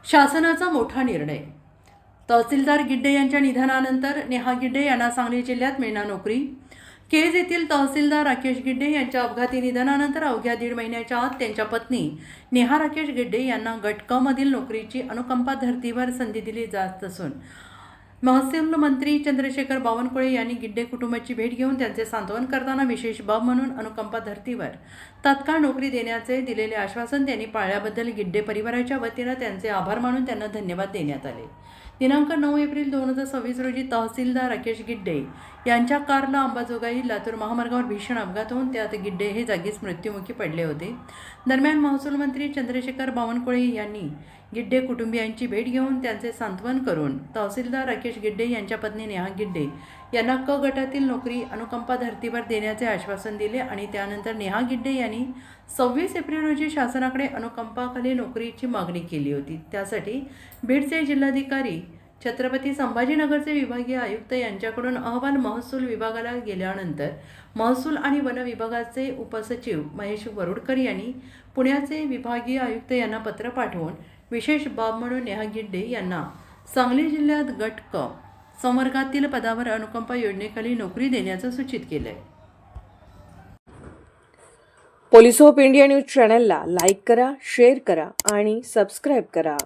शासनाचा मोठा निर्णय। तहसीलदार गिड्डे यांच्या निधनानंतर नेहा गिड्डे यांना सांगली जिल्ह्यात मिळणार नोकरी। केज येथील तहसीलदार राकेश गिड्डे यांच्या अपघाती निधनानंतर अवघ्या 1.5 महिन्याच्या आत त्यांच्या पत्नी नेहा राकेश गिड्डे यांना गट क मधील नोकरीची अनुकंपा धर्तीवर संधी दिली जात असून महसूल मंत्री चंद्रशेखर बावनकुळे यांनी गिड्डे कुटुंबाची भेट घेऊन त्यांचे सांत्वन करताना विशेष बाब म्हणून अनुकंपा धर्तीवर तात्काळ नोकरी देण्याचे दिलेले आश्वासन त्यांनी पाळल्याबद्दल गिड्डे परिवाराच्या वतीने त्यांचे आभार मानून त्यांना धन्यवाद देण्यात आले। दिनांक 9 एप्रिल 2026 रोजी तहसीलदार राकेश गिड्डे यांच्या कारला अंबाजोगाई लातूर महामार्गावर भीषण अपघात होऊन त्यात गिड्डे हे जागीच मृत्युमुखी पडले होते। दरम्यान महसूल मंत्री चंद्रशेखर बावनकुळे यांनी गिड्डे कुटुंबियांची भेट घेऊन त्यांचे सांत्वन करून तहसीलदार राकेश गिड्डे यांच्या पत्नी नेहा गिड्डे यांना क गटातील नोकरी अनुकंपा धर्तीवर देण्याचे आश्वासन दिले आणि त्यानंतर नेहा गिड्डे यांनी 26 एप्रिल रोजी शासनाकडे अनुकंपाखाली नोकरीची मागणी केली होती। त्यासाठी बीडचे जिल्हाधिकारी छत्रपती संभाजीनगरचे विभागीय आयुक्त यांच्याकडून अहवाल महसूल विभागाला गेल्यानंतर महसूल आणि वन विभागाचे उपसचिव महेश वरुडकर यांनी पुण्याचे विभागीय आयुक्त यांना पत्र पाठवून विशेष बाब म्हणून नेहा गिड्डे यांना सांगली जिल्ह्यात गट क संवर्गातील पदावर अनुकंपा योजनेखाली नोकरी देण्याचं सूचित केलंय। पोलीस ऑफ इंडिया न्यूज चॅनलला लाईक करा, शेअर करा आणि सबस्क्राईब करा।